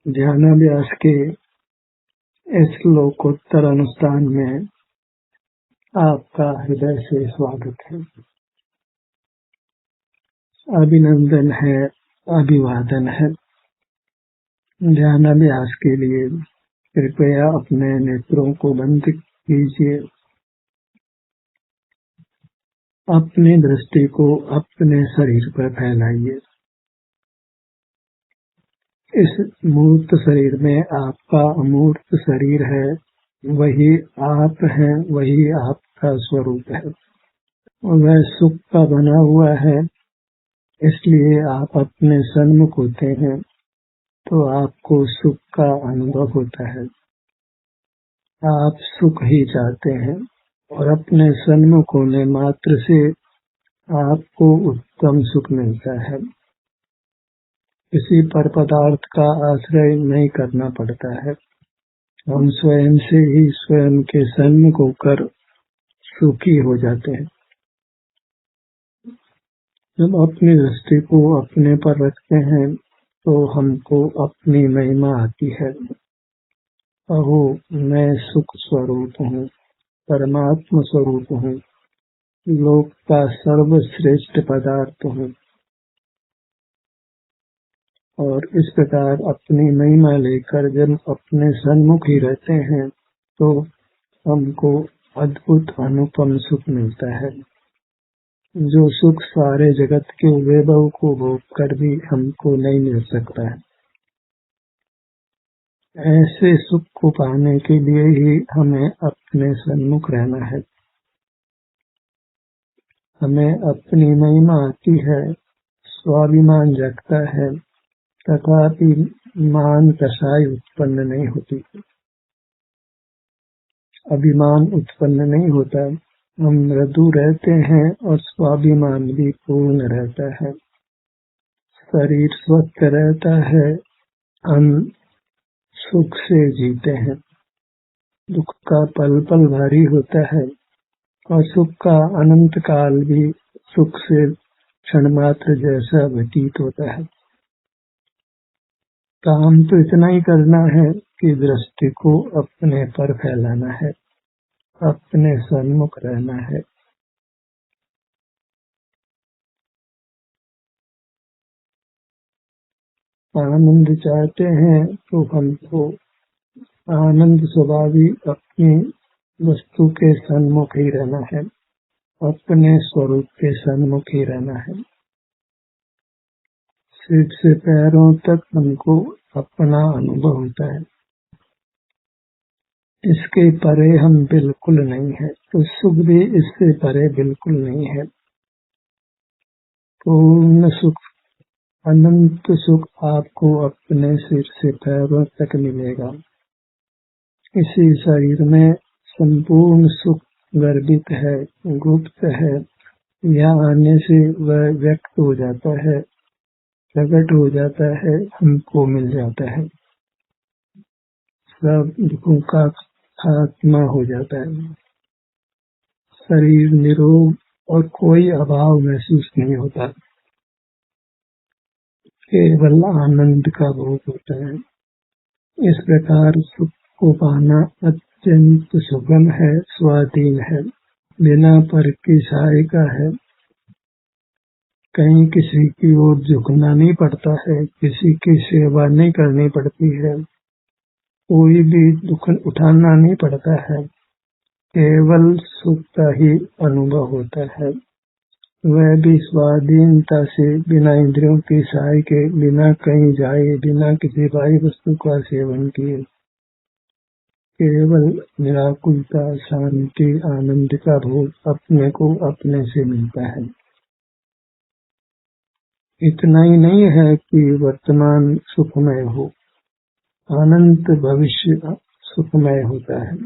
ध्यानाभ्यास के इस लोकोत्तर अनुष्ठान में आपका हृदय से स्वागत है, अभिनंदन है, अभिवादन है। ध्यानाभ्यास के लिए कृपया अपने नेत्रों को बंद कीजिए, अपनी दृष्टि को अपने शरीर पर फैलाइए। इस मूर्त शरीर में आपका अमूर्त शरीर है, वही आप हैं, वही आपका स्वरूप है। वह सुख का बना हुआ है, इसलिए आप अपने सन्मुख होते हैं तो आपको सुख का अनुभव होता है। आप सुख ही चाहते हैं और अपने सन्मुख होने मात्र से आपको उत्तम सुख मिलता है। किसी पर पदार्थ का आश्रय नहीं करना पड़ता है। हम स्वयं से ही स्वयं के सन्मुख होकर सुखी हो जाते हैं। जब अपनी दृष्टि को अपने पर रखते हैं तो हमको अपनी महिमा आती है। अहो, मैं सुख स्वरूप हूँ, परमात्मा स्वरूप हूँ, लोक का सर्वश्रेष्ठ पदार्थ हूँ। और इस प्रकार अपनी महिमा लेकर जब अपने सन्मुख ही रहते हैं तो हमको अद्भुत अनुपम सुख मिलता है, जो सुख सारे जगत के वैभव को भोग कर भी हमको नहीं मिल सकता है। ऐसे सुख को पाने के लिए ही हमें अपने सन्मुख रहना है। हमें अपनी महिमा आती है, स्वाभिमान जगता है, तथापि मान कसाई उत्पन्न नहीं होती, अभिमान उत्पन्न नहीं होता। हम मृदु रहते हैं और स्वाभिमान भी पूर्ण रहता है। शरीर स्वस्थ रहता है, हम सुख से जीते हैं। दुख का पल पल भारी होता है और सुख का अनंत काल भी सुख से क्षण मात्र जैसा व्यतीत होता है। काम तो इतना ही करना है कि दृष्टि को अपने पर फैलाना है, अपने सन्मुख रहना है। आनंद चाहते हैं तो हमको आनंद स्वभावी अपनी वस्तु के सन्मुख ही रहना है, अपने स्वरूप के सन्मुख ही रहना है। सिर से पैरों तक हमको अपना अनुभव होता है, इसके परे हम बिल्कुल नहीं है। तो सुख भी इससे परे बिल्कुल नहीं है। पूर्ण सुख, अनंत सुख आपको अपने सिर से पैरों तक मिलेगा। इसी शरीर में संपूर्ण सुख गर्भित है, गुप्त है। यहाँ आने से वह व्यक्त हो जाता है, प्रकट हो जाता है, हमको मिल जाता है। सब दुखों का खात्मा हो जाता है। शरीर निरोग और कोई अभाव महसूस नहीं होता, केवल आनंद का भोग होता है। इस प्रकार सुख को पाना अत्यंत सुगम है, स्वाधीन है, बिना पर की सहायता है। कहीं किसी की ओर झुकना नहीं पड़ता है, किसी की सेवा नहीं करनी पड़ती है, कोई भी दुख उठाना नहीं पड़ता है, केवल सुख का ही अनुभव होता है। वह भी स्वाधीनता से, बिना इंद्रियों की सहाय के, बिना कहीं जाए, बिना किसी बाह्य वस्तु का सेवन किए, केवल निराकुलता, शांति, आनंद का भोग अपने को अपने से मिलता है। इतना ही नहीं है कि वर्तमान सुखमय हो, अनंत भविष्य सुखमय होता है।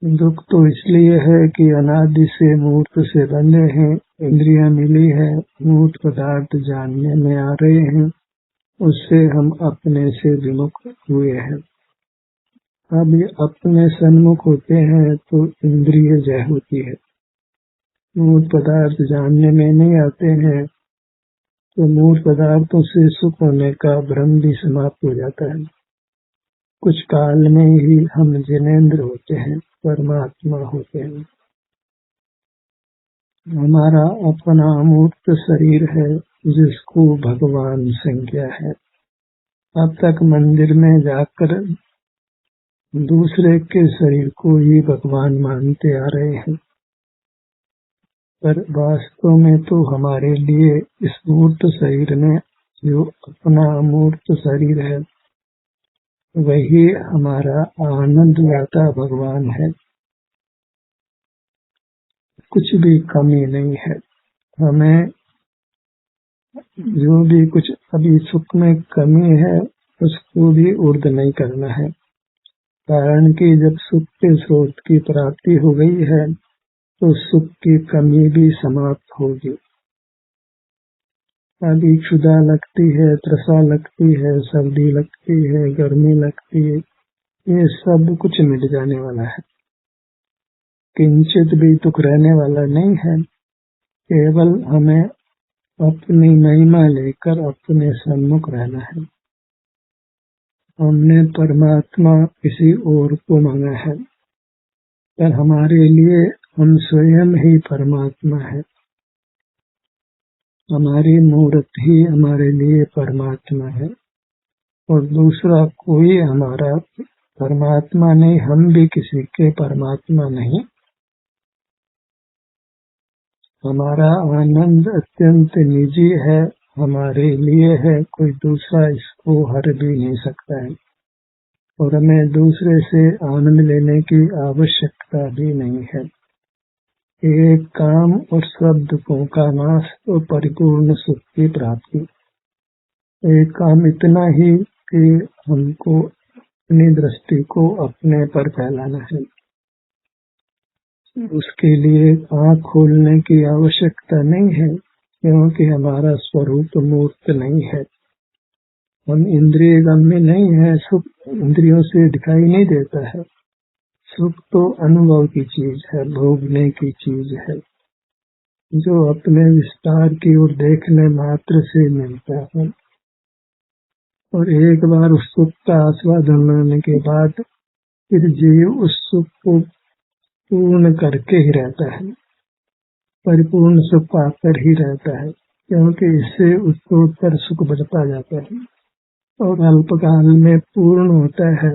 दुख तो इसलिए है कि अनादि से मूर्त से बंधे हैं, इंद्रियां मिली है, मूर्त पदार्थ जानने में आ रहे हैं, उससे हम अपने से विमुख हुए हैं। अब ये अपने सन्मुख होते हैं तो इंद्रिय जय होती है। मूर्त पदार्थ जानने में नहीं आते हैं तो मूल पदार्थों से सुख होने का भ्रम भी समाप्त हो जाता है। कुछ काल में ही हम जिनेंद्र होते हैं, परमात्मा होते हैं। हमारा अपना अमूर्त शरीर है जिसको भगवान संज्ञा है। अब तक मंदिर में जाकर दूसरे के शरीर को ही भगवान मानते आ रहे हैं, पर वास्तव में तो हमारे लिए इस मूर्त शरीर में जो अपना अमूर्त शरीर है वही हमारा आनंददाता भगवान है। कुछ भी कमी नहीं है। हमें जो भी कुछ अभी सुख में कमी है उसको भी ऊर्ध नहीं करना है, कारण कि जब सुख के स्रोत की प्राप्ति हो गई है तो सुख की कमी भी समाप्त होगी। अभी क्षुधा लगती है, तृषा लगती है, सर्दी लगती है, गर्मी लगती है, ये सब कुछ मिट जाने वाला है। किंचित भी दुख रहने वाला नहीं है। केवल हमें अपनी महिमा लेकर अपने सम्मुख रहना है। हमने परमात्मा किसी और को मांगा है, पर हमारे लिए हम स्वयं ही परमात्मा है। हमारी मूर्त ही हमारे लिए परमात्मा है और दूसरा कोई हमारा परमात्मा नहीं। हम भी किसी के परमात्मा नहीं। हमारा आनंद अत्यंत निजी है, हमारे लिए है, कोई दूसरा इसको हर भी नहीं सकता है और हमें दूसरे से आनंद लेने की आवश्यकता भी नहीं है। एक काम और सब दुखों का नाश और परिपूर्ण सुख की प्राप्ति। एक काम इतना ही कि हमको अपनी दृष्टि को अपने पर फैलाना है। उसके लिए आँख खोलने की आवश्यकता नहीं है, क्योंकि हमारा स्वरूप मूर्त नहीं है। हम इंद्रिय गम्य नहीं है। सुख इंद्रियों से दिखाई नहीं देता है। सुख तो अनुभव की चीज है, भोगने की चीज है, जो अपने विस्तार की ओर देखने मात्र से मिलता है और एक बार उस सुख का आस्वादन लेने के बाद फिर जीव उस सुख को पूर्ण करके ही रहता है, परिपूर्ण सुख पाकर ही रहता है, क्योंकि इससे उत्तरोत्तर सुख बढ़ता जाता है और अल्पकाल में पूर्ण होता है,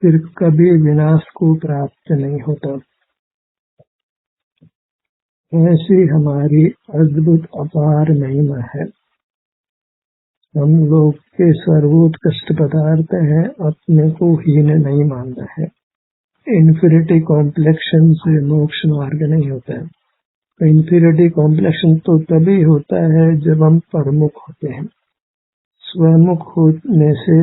फिर कभी विनाश को प्राप्त नहीं होता। ऐसी हमारी अद्भुत अपार महिमा है। हम लोग के सर्वोत्कृष्ट पदार्थ है, अपने को हीन नहीं मानना है। इन्फीरिटी कॉम्प्लेक्शन से मोक्ष मार्ग नहीं होता है। इन्फीरिटी कॉम्प्लेक्शन तो तभी होता है जब हम परमुख होते हैं। स्वमुख होने से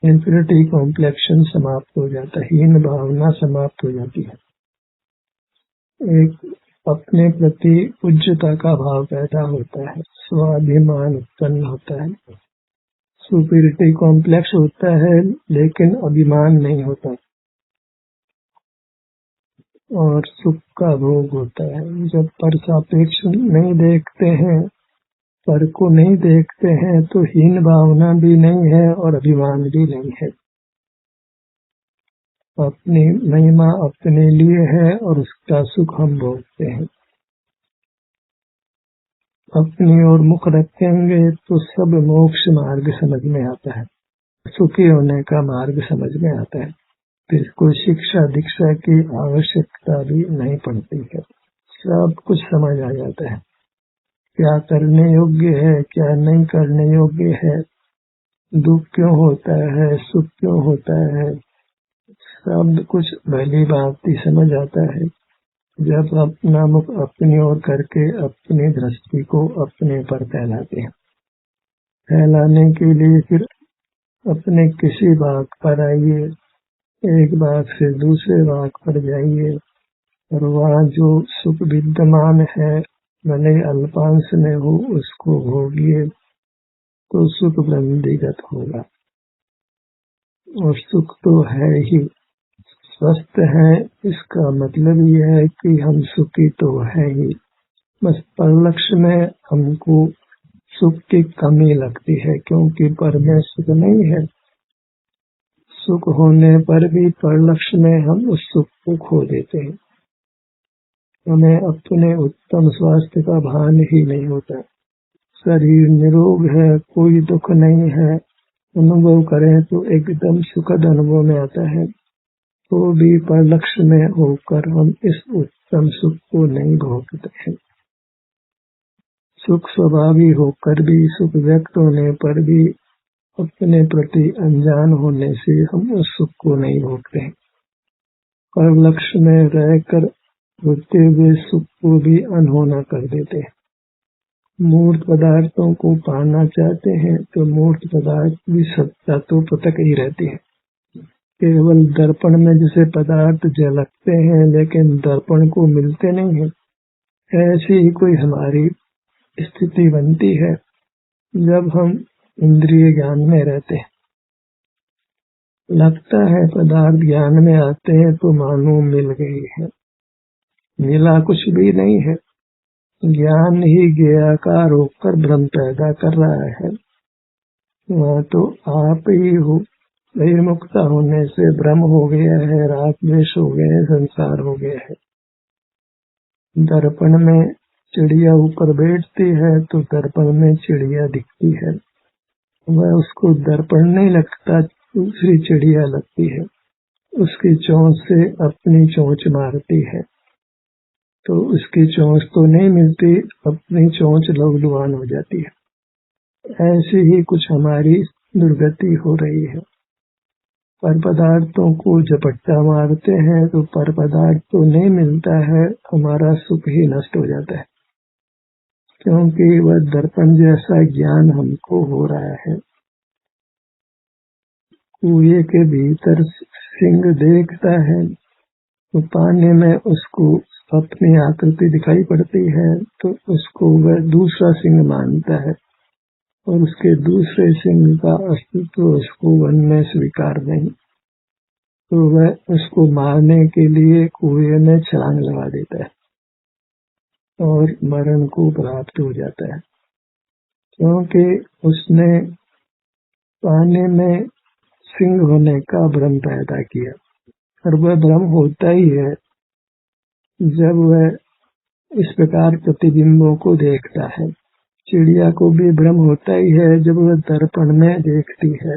इन्फीरिटी कॉम्प्लेक्शन समाप्त हो जाता है, हीन भावना समाप्त हो जाती है। एक अपने प्रति उच्चता का भाव पैदा होता है, स्वाभिमान उत्पन्न होता है। सुपीरियरिटी कॉम्प्लेक्स होता है लेकिन अभिमान नहीं होता और सुख का भोग होता है। जब पर सापेक्ष नहीं देखते हैं, पर को नहीं देखते हैं, तो हीन भावना भी नहीं है और अभिमान भी नहीं है। अपनी महिमा अपने लिए है और उसका सुख हम भोगते हैं। अपनी ओर मुख रखेंगे तो सब मोक्ष मार्ग समझ में आता है, सुखी होने का मार्ग समझ में आता है। फिर कोई शिक्षा दीक्षा की आवश्यकता भी नहीं पड़ती है, सब कुछ समझ आ जाता है। क्या करने योग्य है, क्या नहीं करने योग्य है, दुख क्यों होता है, सुख क्यों होता है, सब कुछ भली भांति समझ आता है जब अपना मुख अपनी ओर करके अपनी दृष्टि को अपने पर फैलाते हैं। फैलाने के लिए फिर अपने किसी भाग पर आइए, एक भाग से दूसरे भाग पर जाइए और वहाँ जो सुख विद्यमान है भले अल्पांश में हो उसको भोगिए तो सुख ब्रह्मदिगत होगा। और सुख तो है ही, स्वस्थ है, इसका मतलब यह है कि हम सुखी तो है ही, बस परलक्ष्य में हमको सुख की कमी लगती है, क्योंकि पर में सुख नहीं है। सुख होने पर भी परलक्ष्य में हम उस सुख को खो देते हैं। हमें अपने उत्तम स्वास्थ्य का भान ही नहीं होता। शरीर निरोग है, कोई दुख नहीं है, अनुभव करें तो एकदम सुखद अनुभव में आता है, तो भी परलक्ष्य में होकर हम इस उत्तम सुख को नहीं भोगते हैं। सुख स्वभावी होकर भी, सुख व्यक्त होने पर भी अपने प्रति अनजान होने से हम उस सुख को नहीं भोगते हैं। परलक्ष्य में रहकर होते हुए सुख को भी अनहोना कर देते हैं। मूर्त पदार्थों को पाना चाहते हैं तो मूर्त पदार्थ की सत्ता तो पृथक ही रहती है। केवल दर्पण में जैसे पदार्थ झलकते हैं लेकिन दर्पण को मिलते नहीं है, ऐसी ही कोई हमारी स्थिति बनती है जब हम इंद्रिय ज्ञान में रहते हैं। लगता है पदार्थ ज्ञान में आते हैं तो मानो मिल गई है, मिला कुछ भी नहीं है। ज्ञान ही ज्ञाकार होकर भ्रम पैदा कर रहा है। वह तो आप ही हो। मुक्ता होने से भ्रम हो गया है, राग द्वेष हो गए, संसार हो गया है। दर्पण में चिड़िया ऊपर बैठती है तो दर्पण में चिड़िया दिखती है, वह उसको दर्पण नहीं लगता, दूसरी चिड़िया लगती है। उसकी चोंच से अपनी चोंच मारती है तो उसकी चोंच तो नहीं मिलती, अपनी चोंच लहूलुहान हो जाती है। ऐसी ही कुछ हमारी दुर्गति हो रही है। पर पदार्थों को झपट्टा मारते हैं तो पर पदार्थ तो नहीं मिलता है, हमारा सुख ही नष्ट हो जाता है, क्योंकि वह दर्पण जैसा ज्ञान हमको हो रहा है। कुएं के भीतर सिंह देखता है तो पानी में उसको अपनी आकृति दिखाई पड़ती है तो उसको वह दूसरा सिंह मानता है और उसके दूसरे सिंह का अस्तित्व उसको वन में स्वीकार नहीं, तो वह उसको मारने के लिए कुएं में छलांग लगा देता है और मरण को प्राप्त हो जाता है, क्योंकि उसने पानी में सिंह होने का भ्रम पैदा किया। और वह भ्रम होता ही है जब वह इस प्रकार प्रतिबिंबों को देखता है। चिड़िया को भी भ्रम होता ही है जब वह दर्पण में देखती है।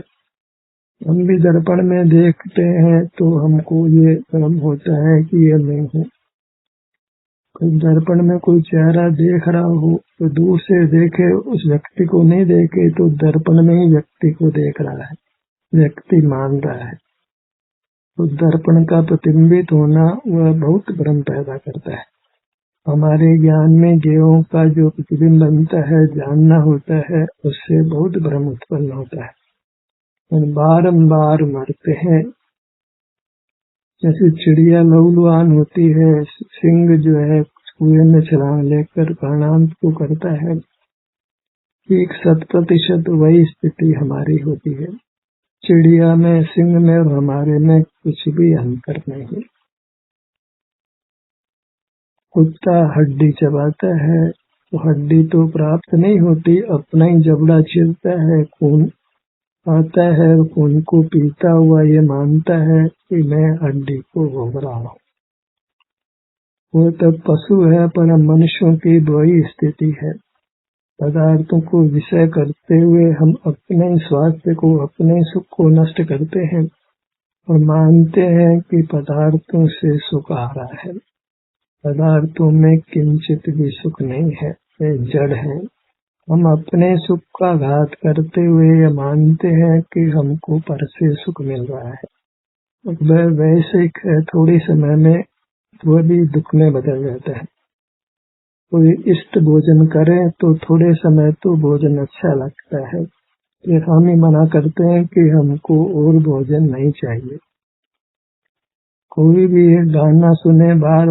हम भी दर्पण में देखते हैं तो हमको ये भ्रम होता है कि ये मैं हूँ। दर्पण में कोई चेहरा देख रहा हो तो दूर से देखे, उस व्यक्ति को नहीं देखे तो दर्पण में ही व्यक्ति को देख रहा है, व्यक्ति मान रहा है। तो दर्पण का प्रतिबिंबित होना वह बहुत भ्रम पैदा करता है। हमारे ज्ञान में गेहूं का जो प्रतिबिंब बनता है, जानना होता है, उससे बहुत भ्रम उत्पन्न होता है। बारंबार मरते हैं। जैसे चिड़िया लहूलुहान होती है, सिंह जो है कुएं में छलांग लेकर प्राणांत को करता है, ठीक 100% वही स्थिति हमारी होती है। चिड़िया में, सिंह में और हमारे में कुछ भी अंतर नहीं। कुत्ता हड्डी चबाता है तो हड्डी तो प्राप्त नहीं होती, अपना ही जबड़ा छिलता है, खून आता है और खून को पीता हुआ ये मानता है कि मैं हड्डी को भोग रहा हूँ। वो तो पशु है, पर मनुष्यों की वही स्थिति है। पदार्थों को विषय करते हुए हम अपने स्वास्थ्य को, अपने सुख को नष्ट करते हैं और मानते हैं कि पदार्थों से सुख आ रहा है। पदार्थों में किंचित भी सुख नहीं है, वे जड़ है। हम अपने सुख का घात करते हुए ये मानते हैं कि हमको पर से सुख मिल रहा है। वह वैसे थोड़ी समय में वह भी दुख में बदल जाता है। कोई इष्ट भोजन करे तो थोड़े समय तो भोजन अच्छा लगता है, फिर हम ही मना करते हैं कि हमको और भोजन नहीं चाहिए। कोई भी एक गाना सुने, बार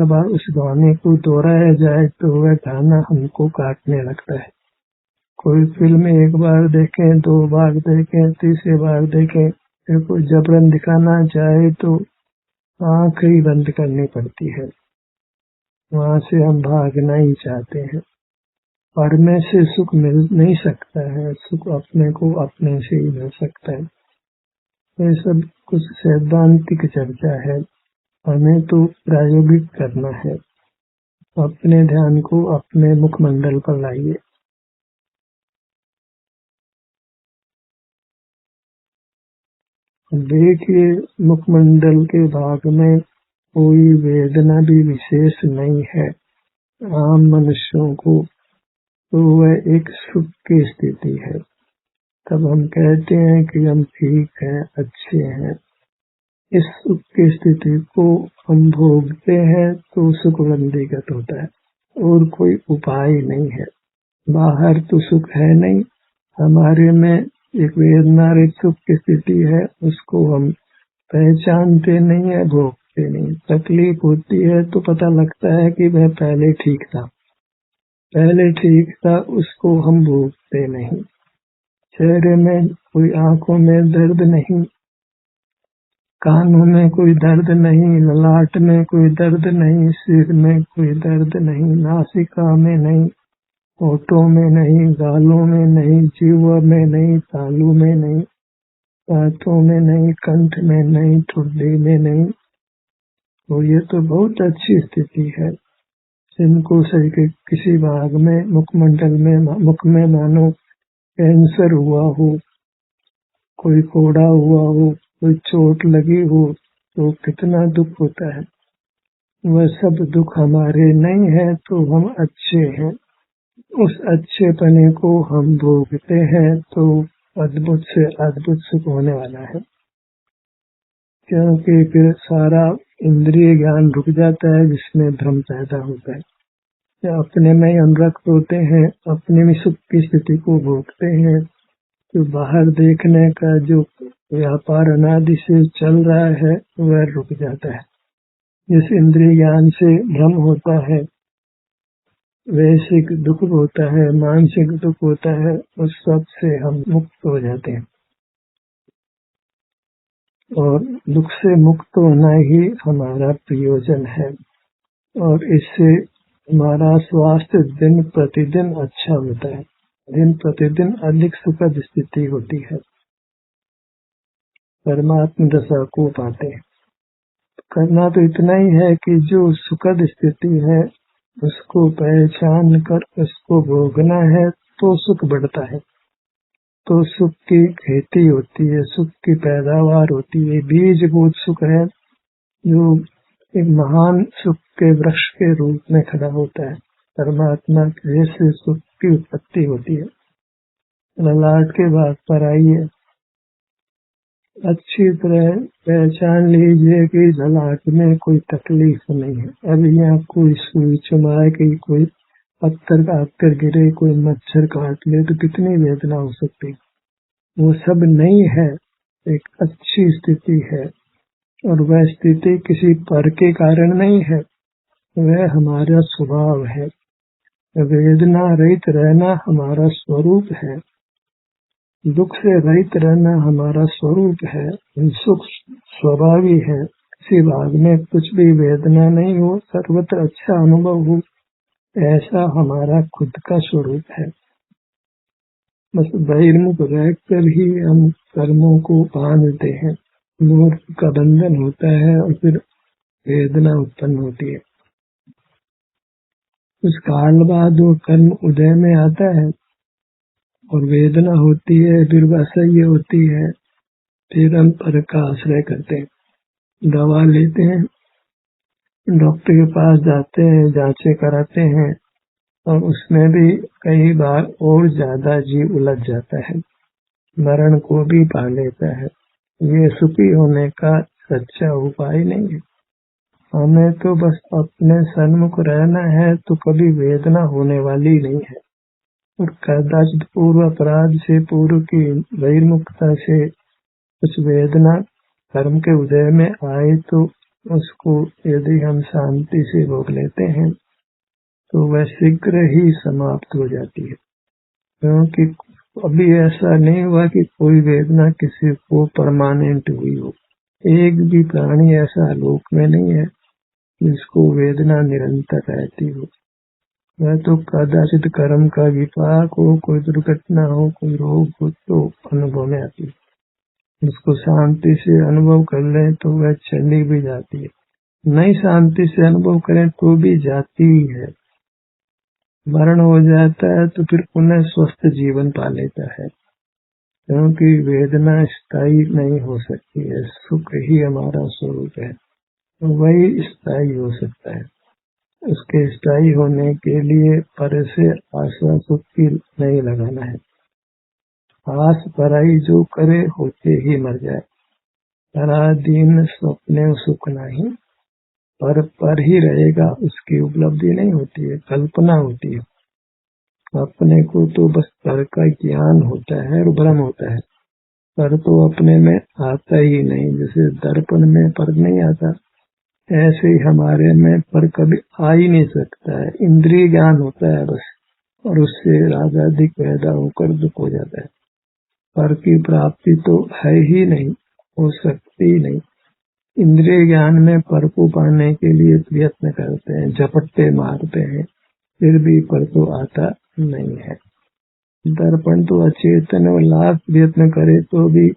बार उस गाने को दोहराया जाए तो वह गाना हमको काटने लगता है। कोई फिल्म एक बार देखें, 2 बार देखें, तीसरी बार देखें, फिर कोई जबरन दिखाना चाहे तो आंख ही बंद करनी पड़ती है, वहां से हम भागना ही चाहते हैं। पर में से सुख मिल नहीं सकता है, सुख अपने को अपने से ही मिल सकता है। ये सब कुछ सैद्धांतिक चर्चा है, हमें तो प्रायोगिक करना है। अपने ध्यान को अपने मुखमंडल पर लाइए। देखिए, मुखमंडल के भाग में कोई वेदना भी विशेष नहीं है। आम मनुष्यों को तो वह एक सुख की स्थिति है। तब हम कहते हैं कि हम ठीक हैं, अच्छे हैं। इस सुख की स्थिति को हम भोगते हैं तो सुख वंदीगत होता है, और कोई उपाय नहीं है। बाहर तो सुख है नहीं, हमारे में एक वेदना रहित सुख की स्थिति है, उसको हम पहचानते नहीं है, भोगते नहीं। तकलीफ होती है तो पता लगता है कि वह पहले ठीक था, उसको हम भोगते नहीं। चेहरे में कोई, आंखों में दर्द नहीं, कानों में कोई दर्द नहीं, ललाट में कोई दर्द नहीं, सिर में कोई दर्द नहीं, नासिका में नहीं, होठों में नहीं, गालों में नहीं, जीवा में नहीं, तालू में नहीं, दांतों में नहीं, कंठ में नहीं, ठुड्डी में नहीं। तो ये तो बहुत अच्छी स्थिति है। जिनको शरीर के किसी भाग में, मुखमंडल में, मुख में मानो कैंसर हुआ हो, कोई फोड़ा हुआ हो, कोई चोट लगी हो, तो कितना दुख होता है। वह सब दुख हमारे नहीं है, तो हम अच्छे हैं। उस अच्छे पने को हम भोगते हैं तो अद्भुत से अद्भुत सुख होने वाला है। क्योंकि फिर सारा इंद्रिय ज्ञान रुक जाता है, जिसमें भ्रम पैदा होता है। अपने में ही हम रक्त होते हैं, अपने में सुख की स्थिति को भोगते हैं, तो बाहर देखने का जो व्यापार अनादि से चल रहा है वह रुक जाता है। जिस इंद्रिय ज्ञान से भ्रम होता है, वैश्विक दुख होता है, मानसिक दुख होता है, उस सब से हम मुक्त हो जाते हैं। और दुख से मुक्त होना ही हमारा प्रयोजन है, और इससे हमारा स्वास्थ्य दिन प्रतिदिन अच्छा होता है, दिन प्रतिदिन अधिक सुखद स्थिति होती है, परमात्म दशा को पाते हैं। करना तो इतना ही है कि जो सुखद स्थिति है उसको पहचान कर उसको भोगना है, तो सुख बढ़ता है, तो सुख की खेती होती है, सुख की पैदावार होती है। बीजभूत सुख है जो एक महान सुख के वृक्ष के रूप में खड़ा होता है। परमात्मा से सुख की उत्पत्ति होती है। ललाट के भाग पर आइए, अच्छी तरह पहचान लीजिए कि ललाट में कोई तकलीफ नहीं है। अब यहाँ कोई सुई चुमाए कि कोई पत्थर काटकर गिरे, कोई मच्छर काट ले तो कितनी वेदना हो सकती है। वो सब नहीं है, एक अच्छी स्थिति है, और वह स्थिति किसी पर के कारण नहीं है, वह हमारा स्वभाव है। वेदना रहित रहना हमारा स्वरूप है, दुख से रहित रहना हमारा स्वरूप है, सुख स्वभावी है। किसी भाग में कुछ भी वेदना नहीं हो, सर्वत्र अच्छा अनुभव हो, ऐसा हमारा खुद का स्वरूप है। बस बहिर्मुख रहकर ही हम कर्मों को बांधते हैं, मोह का बंधन होता है, और फिर वेदना उत्पन्न होती है। कुछ काल बाद वो कर्म उदय में आता है और वेदना होती है, फिर वह असह्य होती है, फिर हम पर का आश्रय करते हैं, दवा लेते हैं, डॉक्टर के पास जाते हैं, जांचें कराते हैं, और उसमें भी कई बार और ज्यादा जीव उलझ जाता है, मरण को भी पा लेता है। ये सुखी होने का सच्चा उपाय नहीं है। हमें तो बस अपने सन्मुख रहना है, तो कभी वेदना होने वाली नहीं है। और कदाचित पूर्व अपराध से, पूर्व की बहिर्मुखता से कुछ वेदना कर्म के उदय में आए, तो उसको यदि हम शांति से भोग लेते हैं तो वह शीघ्र ही समाप्त हो जाती है। क्योंकि अभी ऐसा नहीं हुआ कि कोई वेदना किसी को परमानेंट हुई हो। एक भी प्राणी ऐसा लोक में नहीं है जिसको वेदना निरंतर रहती हो। वह तो कदाचित कर्म का विपाक हो, कोई दुर्घटना हो, कोई रोग हो तो अनुभव में आती है। उसको शांति से अनुभव कर लें तो वह चली भी जाती है, नहीं शांति से अनुभव करें तो भी जाती ही है। मरण हो जाता है तो फिर पुनः स्वस्थ जीवन पा लेता है, क्योंकि वेदना स्थायी नहीं हो सकती है। सुख ही हमारा स्वरूप है, वही स्थायी हो सकता है। उसके स्थायी होने के लिए पर से आशा सुख की नहीं लगाना है। आस पराई जो करे होते ही मर जाए। पराधीन स्वप्ने सुख नहीं, पर ही रहेगा, उसकी उपलब्धि नहीं होती है, कल्पना होती है। अपने को तो बस पर का ज्ञान होता है और भ्रम होता है, पर तो अपने में आता ही नहीं। जैसे दर्पण में पर नहीं आता, ऐसे ही हमारे में पर कभी आ ही नहीं सकता है। इंद्रिय ज्ञान होता है बस, और उससे रागाधिक पैदा होकर दुख हो जाता है। पर की प्राप्ति तो है ही नहीं, हो सकती ही नहीं। इंद्रिय ज्ञान में पर को पाने के लिए प्रयत्न करते हैं, झपट्टे मारते हैं, फिर भी पर तो आता नहीं है। दर्पण तो अचेतन और लाख प्रयत्न करे तो भी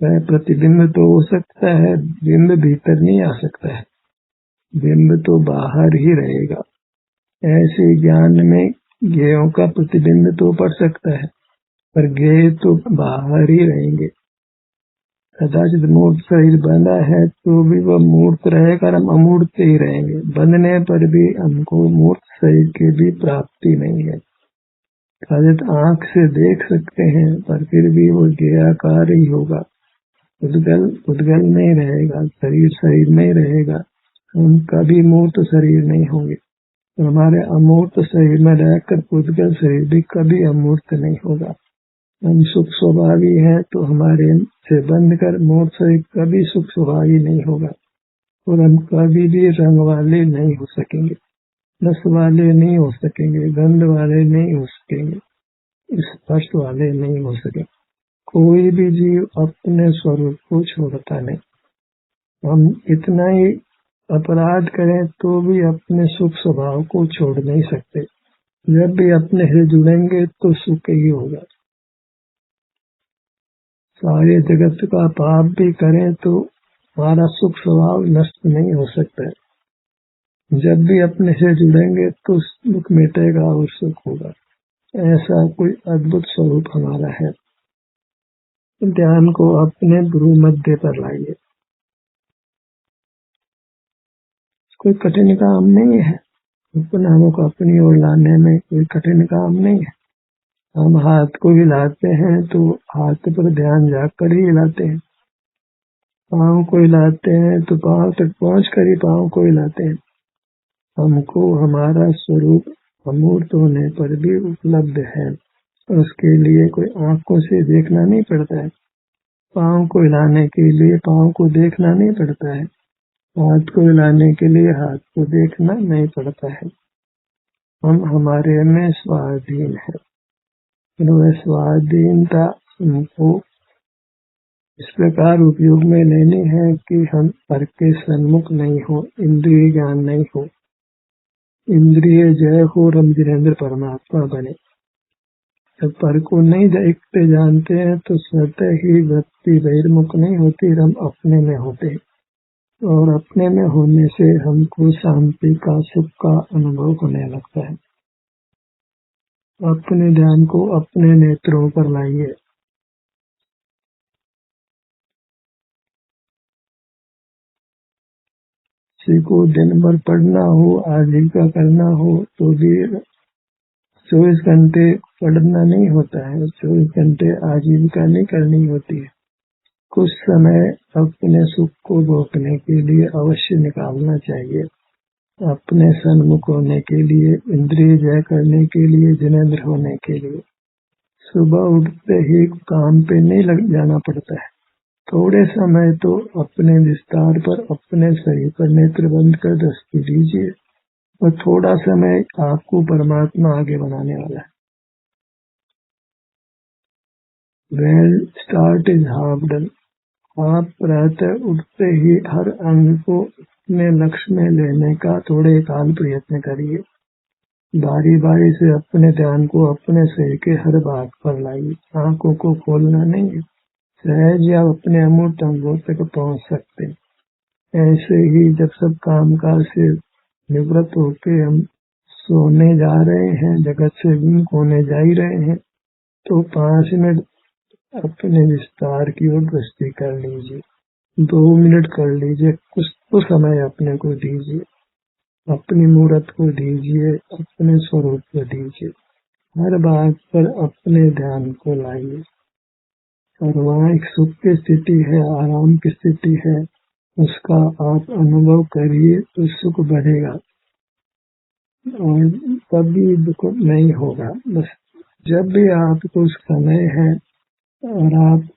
वह प्रतिबिंब तो हो सकता है, बिंब भीतर नहीं आ सकता है, बिंब तो बाहर ही रहेगा। ऐसे ज्ञान में ज्ञेयों का प्रतिबिंब तो पड़ सकता है, पर ज्ञेय तो बाहर ही रहेंगे। कदाचित मूर्त शरीर बंधा है तो भी वह मूर्त रहेगा और हम अमूर्त ही रहेंगे। बंधने पर भी हमको मूर्त शरीर की भी प्राप्ति नहीं है। कदाचित आंख से देख सकते हैं, पर फिर भी वो ज्ञेयाकार ही होगा, उद्गल नहीं रहेगा, शरीर शरीर नहीं रहेगा। हम कभी मूर्त शरीर नहीं होंगे, और हमारे अमूर्त शरीर में रहकर उद्गल शरीर भी कभी अमूर्त नहीं होगा। हम सुख स्वभावी हैं तो हमारे से बंध कर मूर्त शरीर कभी सुख स्वभावी नहीं होगा, और हम कभी भी रंग वाले नहीं हो सकेंगे, रस वाले नहीं हो सकेंगे, गंध वाले नहीं हो सकेंगे, स्पर्श वाले नहीं हो सकेंगे। कोई भी जीव अपने स्वरूप को छोड़ता नहीं। हम इतना ही अपराध करें तो भी अपने सुख स्वभाव को छोड़ नहीं सकते। जब भी अपने से जुड़ेंगे तो सुख ही होगा। सारे जगत का पाप भी करें तो हमारा सुख स्वभाव नष्ट नहीं हो सकता है। जब भी अपने से जुड़ेंगे तो दुख मिटेगा और सुख होगा। ऐसा कोई अद्भुत स्वरूप हमारा है। ध्यान को अपने गुरु मध्य पर लाइए। कोई कठिन काम नहीं है, उपनामों को अपनी ओर लाने में कोई कठिन काम नहीं है। हम हाथ को हिलाते हैं तो हाथ पर ध्यान जाकर ही हिलाते हैं। पाँव को हिलाते हैं तो पाँव तक पहुँच कर ही पाँव को हिलाते हैं। हमको हमारा स्वरूप अमूर्त होने पर भी उपलब्ध है, और उसके लिए कोई आंखों से देखना नहीं पड़ता है। पाँव को हिलाने के लिए पाँव को देखना नहीं पड़ता है, हाथ को हिलाने के लिए हाथ को देखना नहीं पड़ता है। हम हमारे में स्वाधीन है, वह स्वाधीनता हमको इस प्रकार उपयोग में लेनी है कि हम पर के सन्मुख नहीं हो, इंद्रिय ज्ञान नहीं हो, इंद्रिय जय हो, हम जिनेन्द्र परमात्मा बने। जब पर को नहीं देखते जानते हैं तो स्वतः ही वृत्ति बहिर्मुख नहीं होती, हम अपने में होते हैं, और अपने में होने से हमको शांति का सुख का अनुभव होने लगता है। अपने ध्यान को अपने नेत्रों पर लाइए। किसी को दिन भर पढ़ना हो, आजीविका करना हो तो भी 24 घंटे पढ़ना नहीं होता है, 24 घंटे आजीविका नहीं करनी होती है। कुछ समय अपने सुख को भोगने के लिए अवश्य निकालना चाहिए। अपने सन्मुख होने के लिए, इंद्रिय जय करने के लिए, जिनेंद्र होने के लिए सुबह उठते ही काम पे नहीं लग जाना पड़ता है। थोड़े समय तो अपने विस्तार पर, अपने शरीर पर नेत्र बंद कर दृष्टि दीजिए, और थोड़ा समय आपको परमात्मा आगे बनाने वाला है। Well, start is half done. आप प्रातः उठते ही हर अंग को अपने लक्ष्य में लेने का थोड़े काल प्रयत्न करिए। बारी बारी से अपने ध्यान को अपने शरीर के हर भाग पर लाइए। आंखों को खोलना नहीं है, सहज आप अपने अमूर्त अंगों तक पहुंच सकते हैं। ऐसे ही जब सब कामकाज से निवृत्त होके हम सोने जा रहे हैं, जगत से विमुख होने जा ही रहे हैं, तो 5 मिनट अपने विस्तार की ओर दृष्टि कर लीजिए, 2 मिनट कर लीजिए, कुछ तो समय अपने को दीजिए, अपनी मूर्त को दीजिए, अपने स्वरूप को दीजिए। हर बात पर अपने ध्यान को लाइए। और वहाँ एक सुख की स्थिति है, आराम की स्थिति है, उसका आप अनुभव करिए तो सुख बढ़ेगा और कभी दुख नहीं होगा। बस जब भी आपको समय है और आप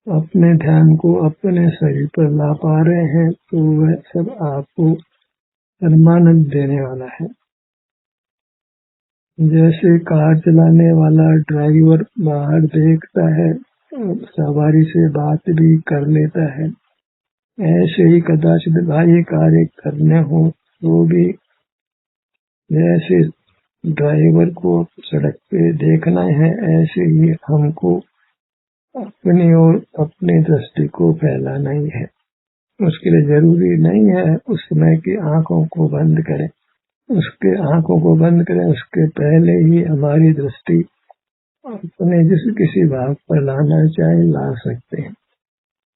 अपने ध्यान को अपने शरीर पर ला पा रहे हैं, तो वह सब आपको परमानंद देने वाला है। जैसे कार चलाने वाला ड्राइवर बाहर देखता है, सवारी से बात भी कर लेता है, ऐसे ही कदाचित बाह्य कार्य करने हो तो भी जैसे ड्राइवर को सड़क पे देखना है, ऐसे ही हमको अपनी और अपनी दृष्टि को फैलाना ही है। उसके लिए जरूरी नहीं है उस समय की आंखों को बंद करें, उसके आंखों को बंद करें उसके पहले ही हमारी दृष्टि अपने जिस किसी भाग पर लाना चाहे ला सकते हैं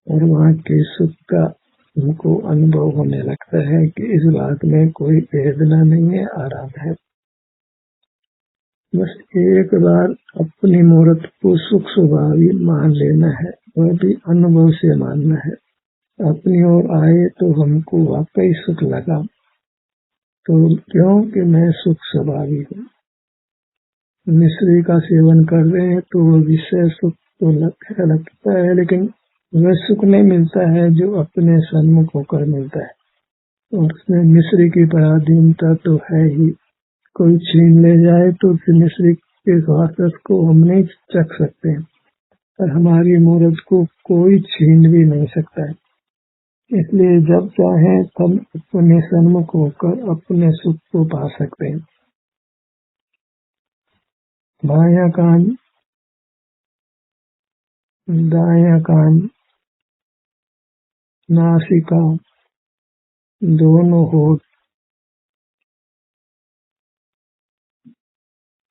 और वहाँ के सुख का हमको अनुभव होने लगता है कि इस बात में कोई वेदना नहीं है, आराम है। बस एक बार अपनी मूर्त को सुख स्वभावी मान लेना है, वह भी अनुभव से मानना है। अपनी ओर आए तो हमको वाकई सुख लगा, तो क्योंकि मैं सुख स्वभावी हूँ। मिश्री का सेवन कर रहे हैं तो वो विषय सुख तो लगता है, लेकिन वह सुख नहीं मिलता है जो अपने सन्मुख होकर मिलता है। और उसमें मिश्री की पराधीनता तो है ही, कोई छीन ले जाए तो मिश्री के स्वाद को हम नहीं चख सकते हैं, पर हमारी मूर्त को कोई छीन भी नहीं सकता है। इसलिए जब चाहे तब अपने सन्मुख होकर अपने सुख को पा सकते हैं। बायां कान, दायां कान, नासिका, दोनों होठ,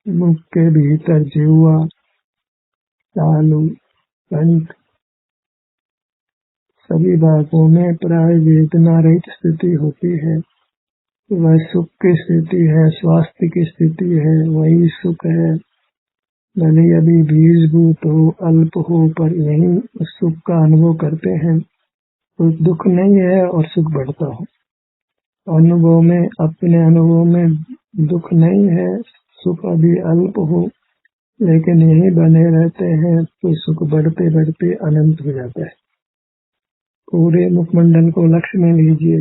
मुख के भीतर जिह्वा, तालू, कंठ, सभी भागों में प्राय वेदना रहित स्थिति होती है। वह सुख की स्थिति है, स्वास्थ्य की स्थिति है, वही सुख है। भले अभी बीजभूत हो, अल्प हो, पर यही उस सुख का अनुभव करते हैं। कोई दुख नहीं है और सुख बढ़ता हो। अनुभव में, अपने अनुभव में दुख नहीं है, सुख अभी अल्प हो, लेकिन यही बने रहते हैं तो सुख बढ़ते बढ़ते अनंत हो जाता है। पूरे मुखमंडल को लक्ष्य में लीजिए,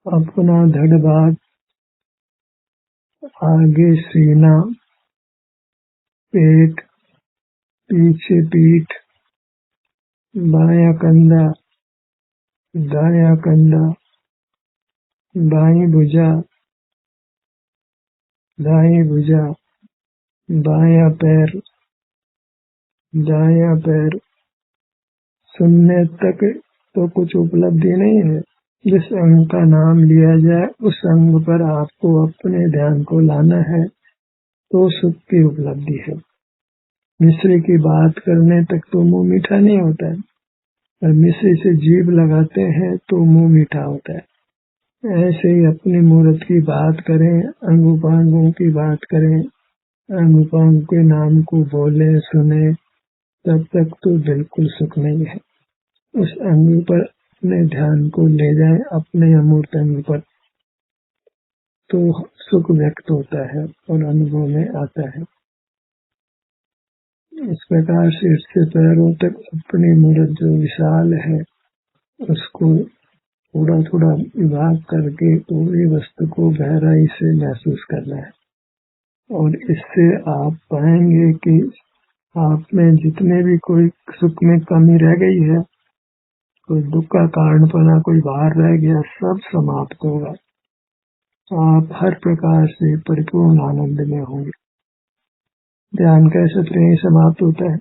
अपना धड़ भाग, आगे सीना, पेट, पीछे पीठ, बायां कंधा, दायां कंधा, बाईं भुजा, दाईं भुजा, बायां पैर, दायां पैर। सुनने तक तो कुछ उपलब्धि नहीं है। जिस अंग का नाम लिया जाए उस अंग पर आपको अपने ध्यान को लाना है तो सुख की उपलब्धि है। मिश्री की बात करने तक तो मुंह मीठा नहीं होता है, पर मिश्री से जीभ लगाते हैं तो मुंह मीठा होता है। ऐसे ही अपनी मूर्त की बात करें, अंग उपांगों की बात करें, अंग उपांग के नाम को बोले सुने, तब तक तो बिल्कुल सुख नहीं है। उस अंग पर अपने ध्यान को ले जाएं, अपने अमूर्त अंग पर, तो सुख व्यक्त होता है और अनुभव में आता है। इस प्रकार से सिर से पैरों तक अपनी मूर्त जो विशाल है उसको थोड़ा थोड़ा विभाग करके पूरी वस्तु को गहराई से महसूस करना है। और इससे आप पाएंगे कि आप में जितने भी कोई सुख में कमी रह गई है, कोई दुख का कारण बना, कोई बाहर रह गया, सब समाप्त होगा। आप हर प्रकार से परिपूर्ण आनंद में होंगे। ध्यान कैसे प्रेम समाप्त होता है।